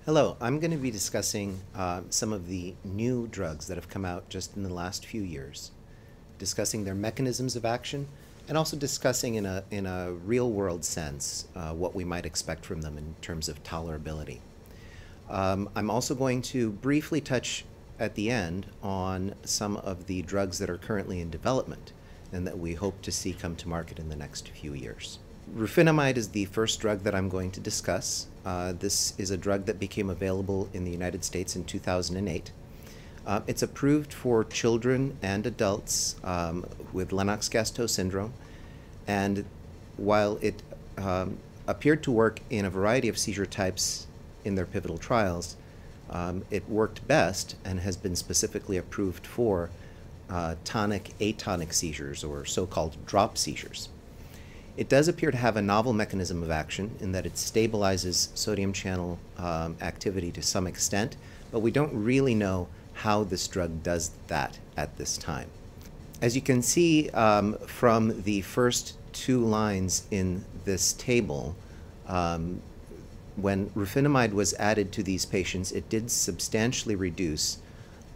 Hello, I'm going to be discussing some of the new drugs that have come out just in the last few years, discussing their mechanisms of action, and also discussing in a real-world sense what we might expect from them in terms of tolerability. I'm also going to briefly touch at the end on some of the drugs that are currently in development and that we hope to see come to market in the next few years. Rufinamide is the first drug that I'm going to discuss. This is a drug that became available in the United States in 2008. It's approved for children and adults with Lennox-Gastaut syndrome, and while it appeared to work in a variety of seizure types in their pivotal trials, it worked best and has been specifically approved for tonic-atonic seizures, or so-called drop seizures. It does appear to have a novel mechanism of action in that it stabilizes sodium channel activity to some extent, but we don't really know how this drug does that at this time. As you can see from the first two lines in this table, when rufinamide was added to these patients, it did substantially reduce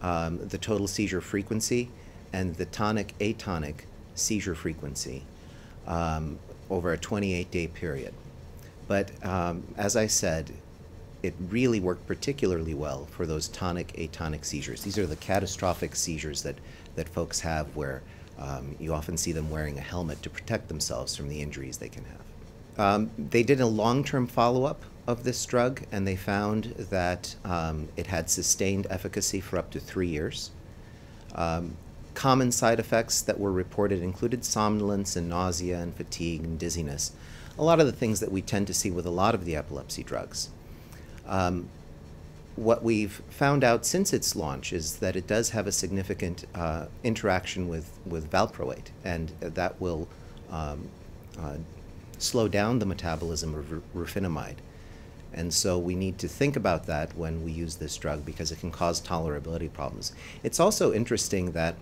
the total seizure frequency and the tonic-atonic seizure frequency over a 28-day period. But as I said, it really worked particularly well for those tonic-atonic seizures. These are the catastrophic seizures that folks have where you often see them wearing a helmet to protect themselves from the injuries they can have. They did a long-term follow-up of this drug, and they found that it had sustained efficacy for up to 3 years. Common side effects that were reported included somnolence and nausea and fatigue and dizziness, a lot of the things that we tend to see with a lot of the epilepsy drugs. What we've found out since its launch is that it does have a significant interaction with valproate, and that will slow down the metabolism of rufinamide. And so we need to think about that when we use this drug because it can cause tolerability problems. It's also interesting that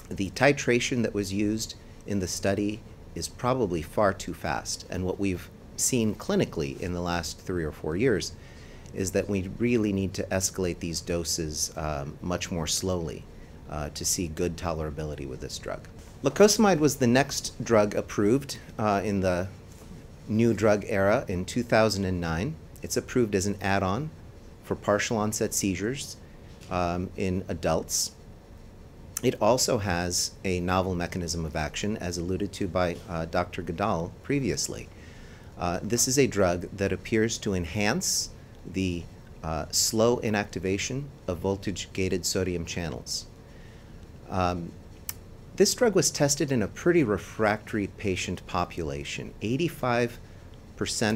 the titration that was used in the study is probably far too fast. And what we've seen clinically in the last 3 or 4 years is that we really need to escalate these doses much more slowly to see good tolerability with this drug. Lacosamide was the next drug approved in the new drug era in 2009. It's approved as an add-on for partial onset seizures in adults. It also has a novel mechanism of action, as alluded to by Dr. Goodall previously. This is a drug that appears to enhance the slow inactivation of voltage-gated sodium channels. This drug was tested in a pretty refractory patient population. 85%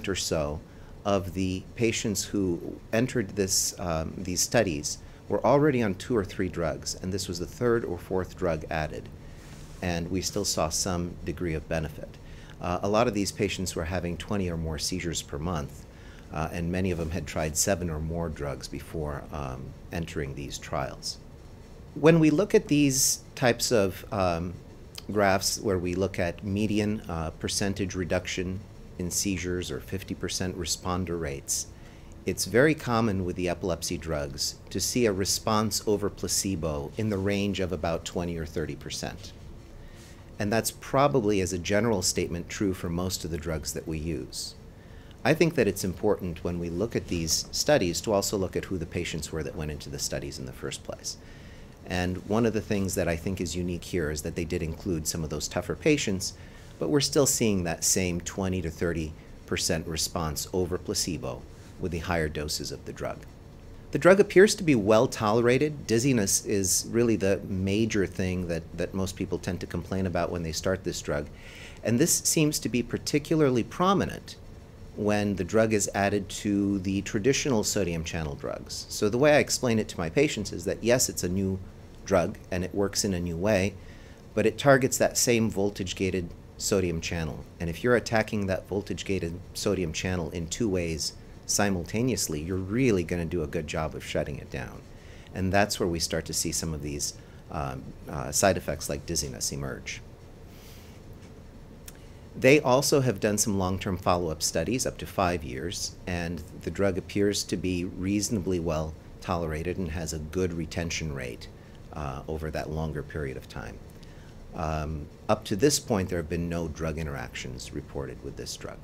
or so of the patients who entered these studies were already on 2 or 3 drugs, and this was the 3rd or 4th drug added, and we still saw some degree of benefit. A lot of these patients were having 20 or more seizures per month, and many of them had tried 7 or more drugs before entering these trials. When we look at these types of graphs where we look at median percentage reduction in seizures or 50% responder rates, it's very common with the epilepsy drugs to see a response over placebo in the range of about 20 or 30%. And that's probably, as a general statement, true for most of the drugs that we use. I think that it's important when we look at these studies to also look at who the patients were that went into the studies in the first place. And one of the things that I think is unique here is that they did include some of those tougher patients, but we're still seeing that same 20 to 30% response over placebo with the higher doses of the drug. The drug appears to be well tolerated. Dizziness is really the major thing that most people tend to complain about when they start this drug. And this seems to be particularly prominent when the drug is added to the traditional sodium channel drugs. So the way I explain it to my patients is that yes, it's a new drug and it works in a new way, but it targets that same voltage-gated sodium channel. And if you're attacking that voltage-gated sodium channel in 2 ways simultaneously, you're really going to do a good job of shutting it down. And that's where we start to see some of these side effects like dizziness emerge. They also have done some long-term follow-up studies up to 5 years, and the drug appears to be reasonably well tolerated and has a good retention rate over that longer period of time. Up to this point, there have been no drug interactions reported with this drug.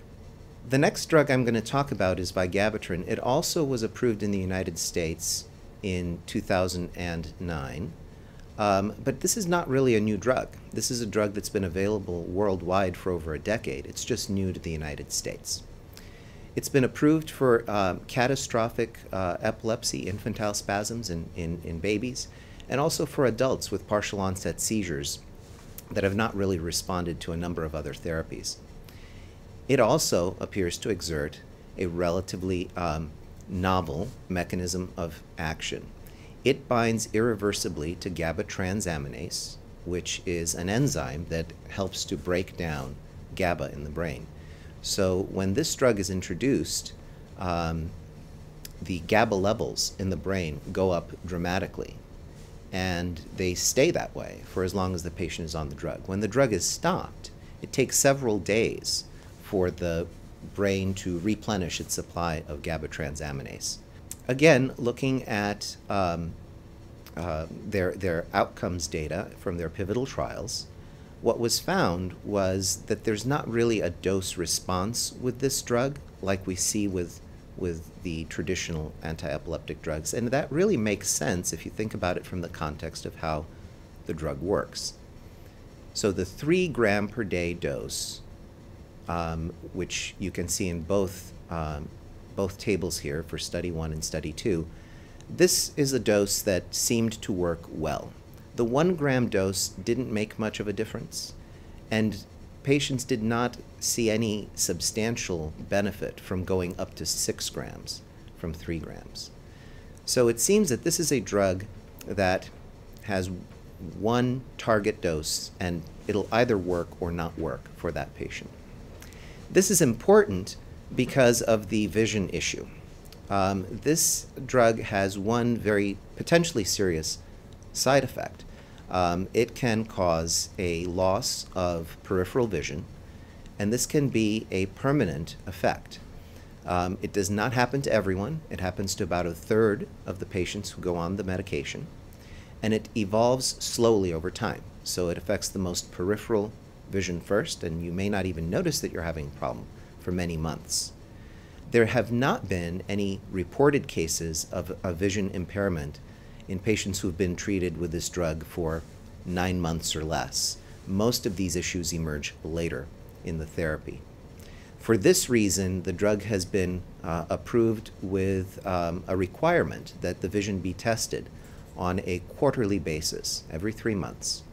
The next drug I'm going to talk about is vigabatrin. It also was approved in the United States in 2009, but this is not really a new drug. This is a drug that's been available worldwide for over a decade. It's just new to the United States. It's been approved for catastrophic epilepsy, infantile spasms in babies, and also for adults with partial onset seizures that have not really responded to a number of other therapies. It also appears to exert a relatively novel mechanism of action. It binds irreversibly to GABA transaminase, which is an enzyme that helps to break down GABA in the brain. So when this drug is introduced, the GABA levels in the brain go up dramatically, and they stay that way for as long as the patient is on the drug. When the drug is stopped, it takes several days for the brain to replenish its supply of GABA transaminase. Again, looking at their outcomes data from their pivotal trials, what was found was that there's not really a dose response with this drug like we see with the traditional anti-epileptic drugs. And that really makes sense if you think about it from the context of how the drug works. So the 3 gram per day dose, which you can see in both tables here for study 1 and study 2, this is a dose that seemed to work well. The 1 gram dose didn't make much of a difference, and patients did not see any substantial benefit from going up to 6 grams from 3 grams. So it seems that this is a drug that has one target dose, and it'll either work or not work for that patient. This is important because of the vision issue. This drug has one very potentially serious side effect. It can cause a loss of peripheral vision, and this can be a permanent effect. It does not happen to everyone. It happens to about 1/3 of the patients who go on the medication, and it evolves slowly over time. So it affects the most peripheral vision first, and you may not even notice that you're having a problem for many months. There have not been any reported cases of a vision impairment in patients who've been treated with this drug for 9 months or less. Most of these issues emerge later in the therapy. For this reason, the drug has been approved with a requirement that the vision be tested on a quarterly basis, every 3 months.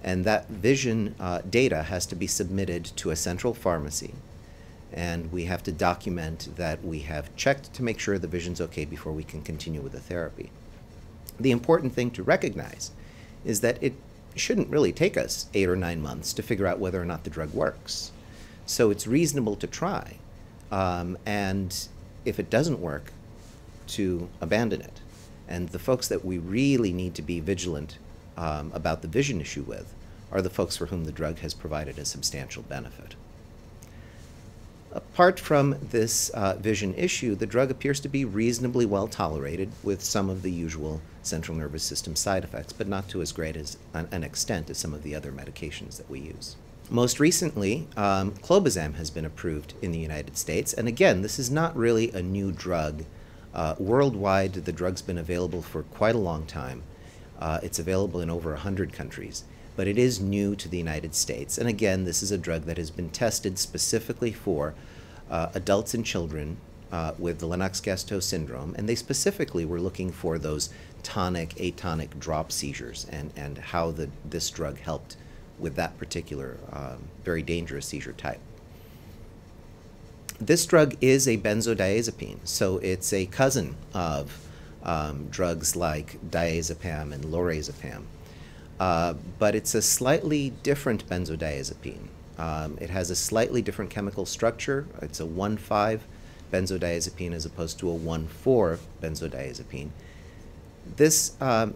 And that vision data has to be submitted to a central pharmacy, and we have to document that we have checked to make sure the vision's okay before we can continue with the therapy. The important thing to recognize is that it shouldn't really take us 8 or 9 months to figure out whether or not the drug works. So it's reasonable to try, and if it doesn't work, to abandon it. And the folks that we really need to be vigilant about the vision issue with are the folks for whom the drug has provided a substantial benefit. Apart from this vision issue, the drug appears to be reasonably well tolerated with some of the usual central nervous system side effects, but not to as great as an extent as some of the other medications that we use. Most recently, clobazam has been approved in the United States, and again, this is not really a new drug. Worldwide, the drug's been available for quite a long time. It's available in over 100 countries, but it is new to the United States. And again, this is a drug that has been tested specifically for adults and children with the Lennox-Gastaut syndrome, and they specifically were looking for those tonic, atonic drop seizures and how this drug helped with that particular very dangerous seizure type. This drug is a benzodiazepine, so it's a cousin of drugs like diazepam and lorazepam. But it's a slightly different benzodiazepine. It has a slightly different chemical structure. It's a 1,5 benzodiazepine as opposed to a 1,4 benzodiazepine. This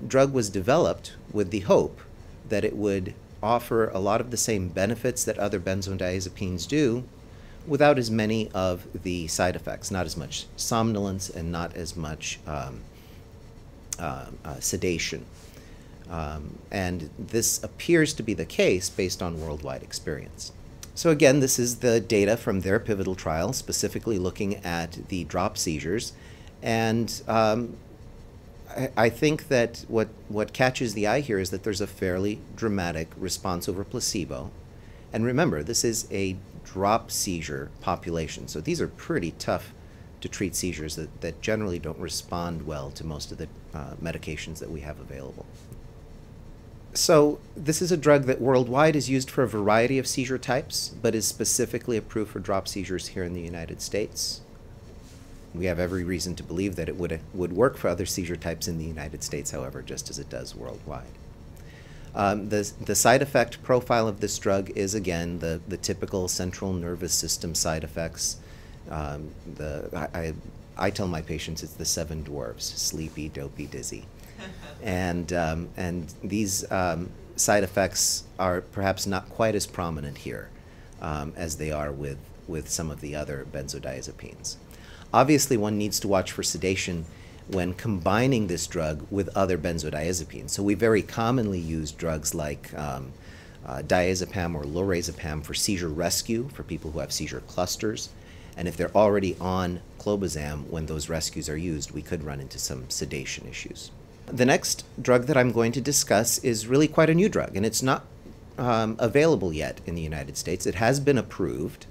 drug was developed with the hope that it would offer a lot of the same benefits that other benzodiazepines do without as many of the side effects, not as much somnolence and not as much sedation. And this appears to be the case based on worldwide experience. So again, this is the data from their pivotal trial, specifically looking at the drop seizures. And I think that what catches the eye here is that there's a fairly dramatic response over placebo. And remember, this is a drop seizure population. So these are pretty tough to treat seizures that generally don't respond well to most of the medications that we have available. So this is a drug that worldwide is used for a variety of seizure types, but is specifically approved for drop seizures here in the United States. We have every reason to believe that it would work for other seizure types in the United States, however, just as it does worldwide. The side effect profile of this drug is, again, the typical central nervous system side effects. I tell my patients it's the 7 dwarfs: sleepy, dopey, dizzy. And these side effects are perhaps not quite as prominent here as they are with some of the other benzodiazepines. Obviously, one needs to watch for sedation when combining this drug with other benzodiazepines. So we very commonly use drugs like diazepam or lorazepam for seizure rescue for people who have seizure clusters. And if they're already on clobazam when those rescues are used, we could run into some sedation issues. The next drug that I'm going to discuss is really quite a new drug, and it's not available yet in the United States. It has been approved.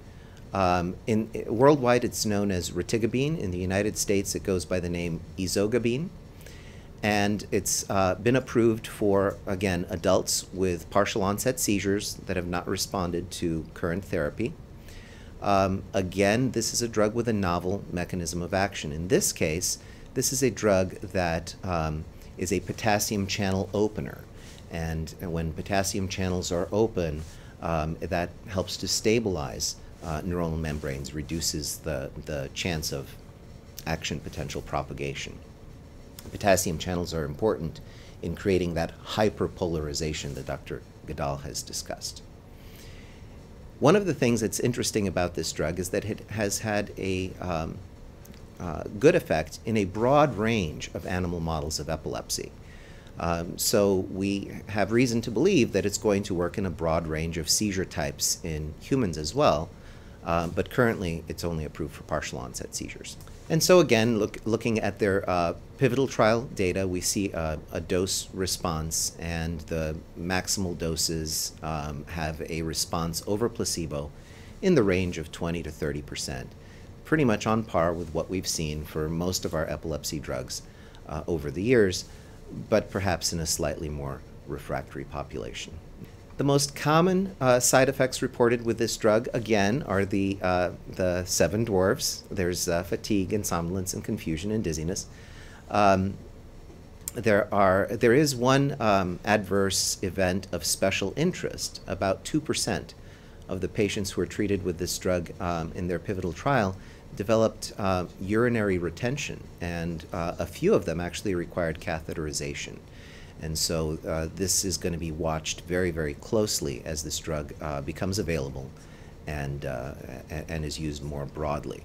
Worldwide, it's known as retigabine. In the United States, it goes by the name ezogabine. And it's been approved for, again, adults with partial onset seizures that have not responded to current therapy. Again, this is a drug with a novel mechanism of action. In this case, this is a drug that is a potassium channel opener. And when potassium channels are open, that helps to stabilize neuronal membranes, reduces the chance of action potential propagation. Potassium channels are important in creating that hyperpolarization that Dr. Goodall has discussed. One of the things that's interesting about this drug is that it has had a good effect in a broad range of animal models of epilepsy. So we have reason to believe that it's going to work in a broad range of seizure types in humans as well, but currently it's only approved for partial onset seizures. And so again, looking at their pivotal trial data, we see a dose response, and the maximal doses have a response over placebo in the range of 20 to 30%, pretty much on par with what we've seen for most of our epilepsy drugs over the years, but perhaps in a slightly more refractory population. The most common side effects reported with this drug, again, are the 7 dwarfs. There's fatigue and somnolence and confusion and dizziness. There is one adverse event of special interest. About 2% of the patients who were treated with this drug in their pivotal trial developed urinary retention, and a few of them actually required catheterization. And so this is going to be watched very, very closely as this drug becomes available and is used more broadly.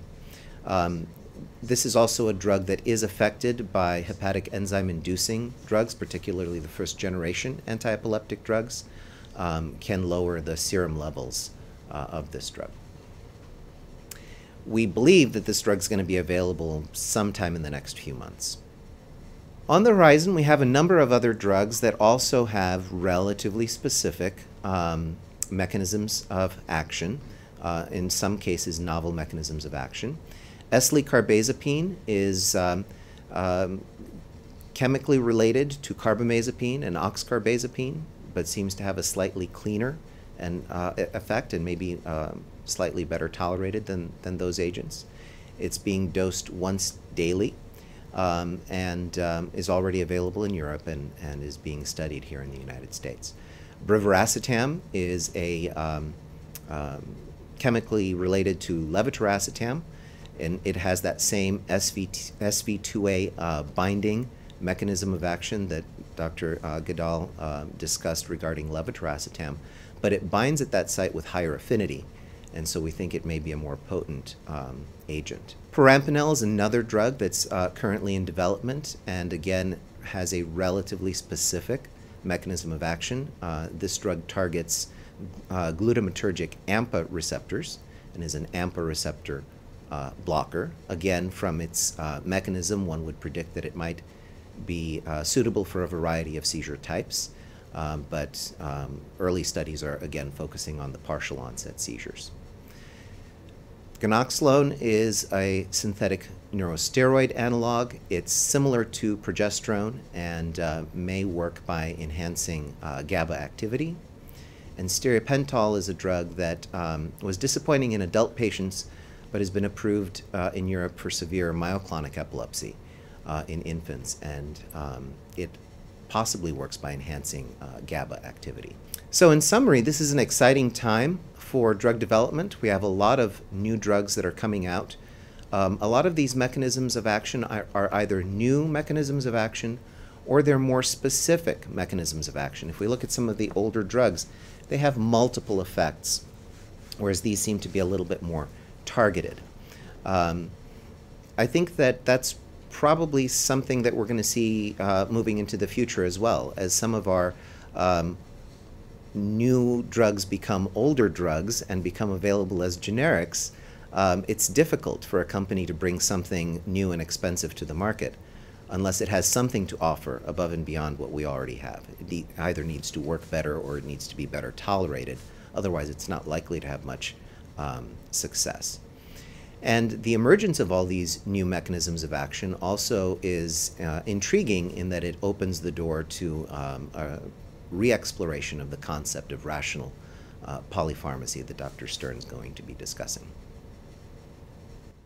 This is also a drug that is affected by hepatic enzyme-inducing drugs, particularly the first-generation anti-epileptic drugs, can lower the serum levels of this drug. We believe that this drug is going to be available sometime in the next few months. On the horizon, we have a number of other drugs that also have relatively specific mechanisms of action, in some cases novel mechanisms of action. Eslicarbazepine is chemically related to carbamazepine and oxcarbazepine, but seems to have a slightly cleaner effect and maybe slightly better tolerated than those agents. It's being dosed once daily. And is already available in Europe and is being studied here in the United States. Brivaracetam is a chemically related to levetiracetam, and it has that same SV2A binding mechanism of action that Dr. Goodall discussed regarding levetiracetam, but it binds at that site with higher affinity, and so we think it may be a more potent agent. Perampanel is another drug that's currently in development, and again has a relatively specific mechanism of action. This drug targets glutamatergic AMPA receptors and is an AMPA receptor blocker. Again, from its mechanism, one would predict that it might be suitable for a variety of seizure types, but early studies are again focusing on the partial onset seizures. Ganaxolone is a synthetic neurosteroid analog. It's similar to progesterone and may work by enhancing GABA activity. And stiripentol is a drug that was disappointing in adult patients, but has been approved in Europe for severe myoclonic epilepsy in infants, and it possibly works by enhancing GABA activity. So in summary, this is an exciting time for drug development. We have a lot of new drugs that are coming out. A lot of these mechanisms of action are either new mechanisms of action or they're more specific mechanisms of action. If we look at some of the older drugs, they have multiple effects, whereas these seem to be a little bit more targeted. I think that that's probably something that we're going to see moving into the future as well, as some of our new drugs become older drugs and become available as generics. It's difficult for a company to bring something new and expensive to the market unless it has something to offer above and beyond what we already have. It either needs to work better or it needs to be better tolerated. Otherwise, it's not likely to have much success. And the emergence of all these new mechanisms of action also is intriguing in that it opens the door to a re-exploration of the concept of rational polypharmacy that Dr. Stern is going to be discussing.